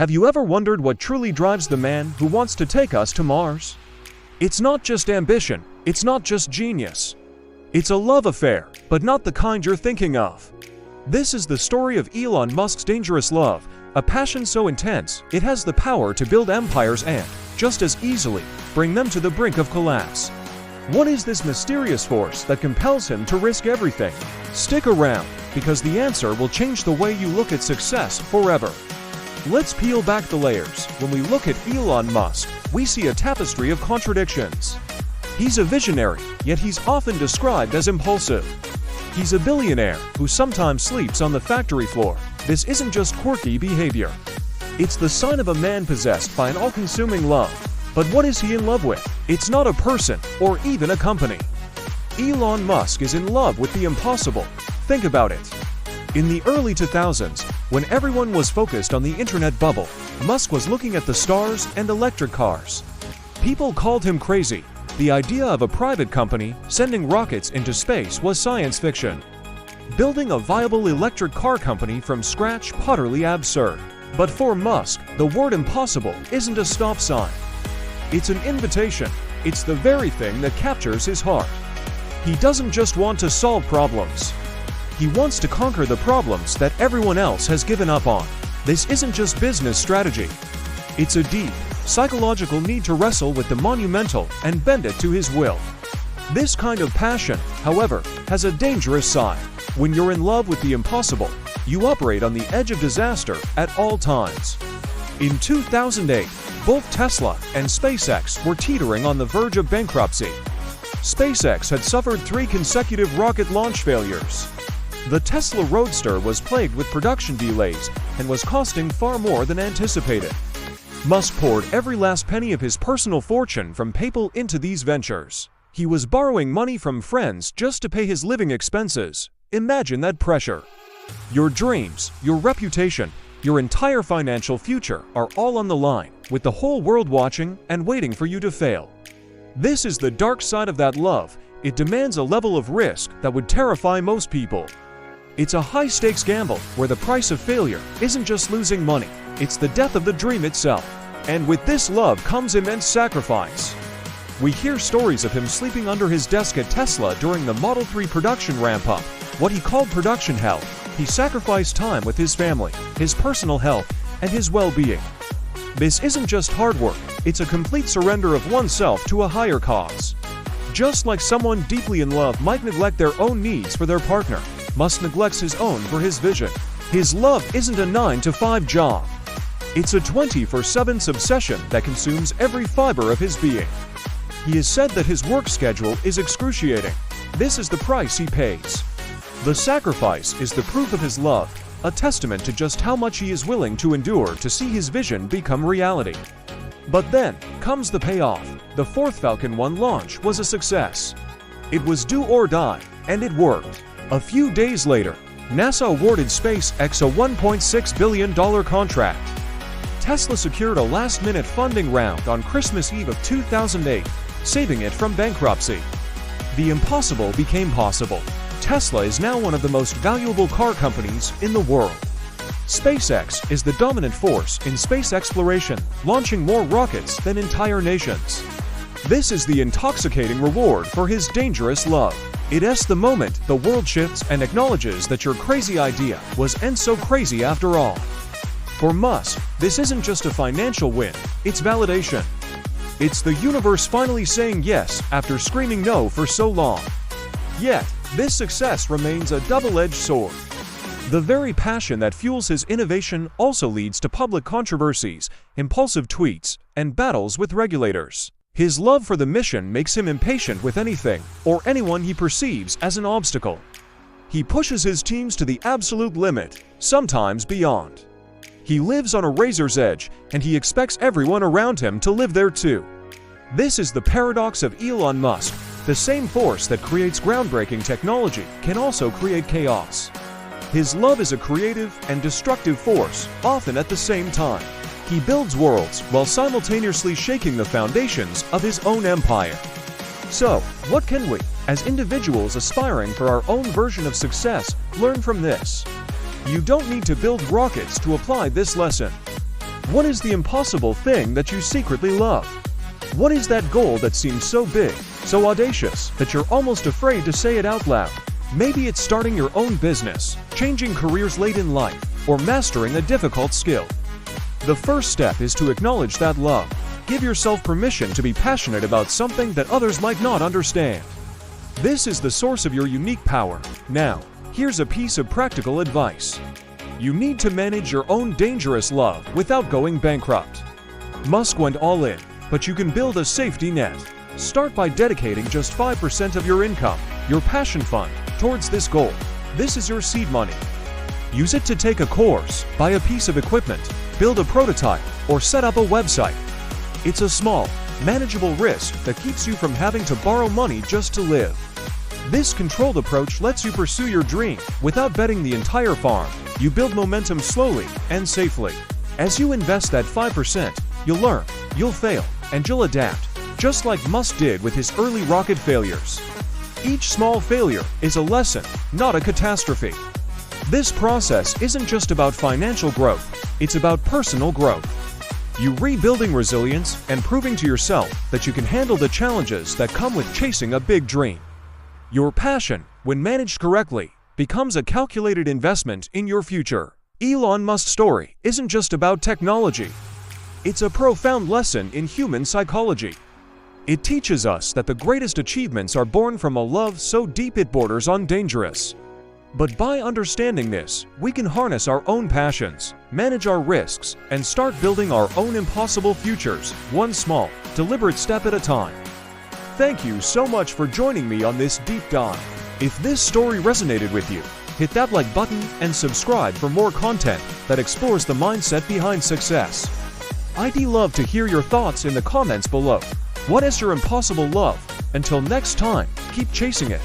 Have you ever wondered what truly drives the man who wants to take us to Mars? It's not just ambition, it's not just genius. It's a love affair, but not the kind you're thinking of. This is the story of Elon Musk's dangerous love, a passion so intense it has the power to build empires and, just as easily, bring them to the brink of collapse. What is this mysterious force that compels him to risk everything? Stick around, because the answer will change the way you look at success forever. Let's peel back the layers. When we look at Elon Musk, we see a tapestry of contradictions. He's a visionary, yet he's often described as impulsive. He's a billionaire who sometimes sleeps on the factory floor. This isn't just quirky behavior. It's the sign of a man possessed by an all-consuming love. But what is he in love with? It's not a person, or even a company. Elon Musk is in love with the impossible. Think about it. In the early 2000s, when everyone was focused on the internet bubble, Musk was looking at the stars and electric cars. People called him crazy. The idea of a private company sending rockets into space was science fiction. Building a viable electric car company from scratch utterly absurd. But for Musk, the word impossible isn't a stop sign. It's an invitation. It's the very thing that captures his heart. He doesn't just want to solve problems. He wants to conquer the problems that everyone else has given up on. This isn't just business strategy. It's a deep, psychological need to wrestle with the monumental and bend it to his will. This kind of passion, however, has a dangerous side. When you're in love with the impossible, you operate on the edge of disaster at all times. In 2008, both Tesla and SpaceX were teetering on the verge of bankruptcy. SpaceX had suffered 3 consecutive rocket launch failures. The Tesla Roadster was plagued with production delays and was costing far more than anticipated. Musk poured every last penny of his personal fortune from PayPal into these ventures. He was borrowing money from friends just to pay his living expenses. Imagine that pressure. Your dreams, your reputation, your entire financial future are all on the line, with the whole world watching and waiting for you to fail. This is the dark side of that love. It demands a level of risk that would terrify most people. It's a high-stakes gamble where the price of failure isn't just losing money, it's the death of the dream itself. And with this love comes immense sacrifice. We hear stories of him sleeping under his desk at Tesla during the Model 3 production ramp-up, what he called production hell. He sacrificed time with his family, his personal health, and his well-being. This isn't just hard work, it's a complete surrender of oneself to a higher cause. Just like someone deeply in love might neglect their own needs for their partner, Musk neglects his own for his vision. His love isn't a 9-to-5 job. It's a 24/7 obsession that consumes every fiber of his being. He has said that his work schedule is excruciating. This is the price he pays. The sacrifice is the proof of his love, a testament to just how much he is willing to endure to see his vision become reality. But then comes the payoff. The 4th Falcon 1 launch was a success. It was do or die, and it worked. A few days later, NASA awarded SpaceX a $1.6 billion contract. Tesla secured a last-minute funding round on Christmas Eve of 2008, saving it from bankruptcy. The impossible became possible. Tesla is now one of the most valuable car companies in the world. SpaceX is the dominant force in space exploration, launching more rockets than entire nations. This is the intoxicating reward for his dangerous love. It's the moment the world shifts and acknowledges that your crazy idea wasn't so crazy after all. For Musk, this isn't just a financial win, it's validation. It's the universe finally saying yes after screaming no for so long. Yet, this success remains a double-edged sword. The very passion that fuels his innovation also leads to public controversies, impulsive tweets, and battles with regulators. His love for the mission makes him impatient with anything or anyone he perceives as an obstacle. He pushes his teams to the absolute limit, sometimes beyond. He lives on a razor's edge, and he expects everyone around him to live there too. This is the paradox of Elon Musk. The same force that creates groundbreaking technology can also create chaos. His love is a creative and destructive force, often at the same time. He builds worlds while simultaneously shaking the foundations of his own empire. So, what can we, as individuals aspiring for our own version of success, learn from this? You don't need to build rockets to apply this lesson. What is the impossible thing that you secretly love? What is that goal that seems so big, so audacious, that you're almost afraid to say it out loud? Maybe it's starting your own business, changing careers late in life, or mastering a difficult skill. The first step is to acknowledge that love. Give yourself permission to be passionate about something that others might not understand. This is the source of your unique power. Now, here's a piece of practical advice. You need to manage your own dangerous love without going bankrupt. Musk went all in, but you can build a safety net. Start by dedicating just 5% of your income, your passion fund, towards this goal. This is your seed money. Use it to take a course, buy a piece of equipment, build a prototype, or set up a website. It's a small, manageable risk that keeps you from having to borrow money just to live. This controlled approach lets you pursue your dream without betting the entire farm. You build momentum slowly and safely. As you invest that 5%, you'll learn, you'll fail, and you'll adapt, just like Musk did with his early rocket failures. Each small failure is a lesson, not a catastrophe. This process isn't just about financial growth, it's about personal growth. You rebuilding resilience and proving to yourself that you can handle the challenges that come with chasing a big dream. Your passion, when managed correctly, becomes a calculated investment in your future. Elon Musk's story isn't just about technology. It's a profound lesson in human psychology. It teaches us that the greatest achievements are born from a love so deep it borders on dangerous. But by understanding this, we can harness our own passions, manage our risks, and start building our own impossible futures, one small, deliberate step at a time. Thank you so much for joining me on this deep dive. If this story resonated with you, hit that like button and subscribe for more content that explores the mindset behind success. I'd love to hear your thoughts in the comments below. What is your impossible love? Until next time, keep chasing it.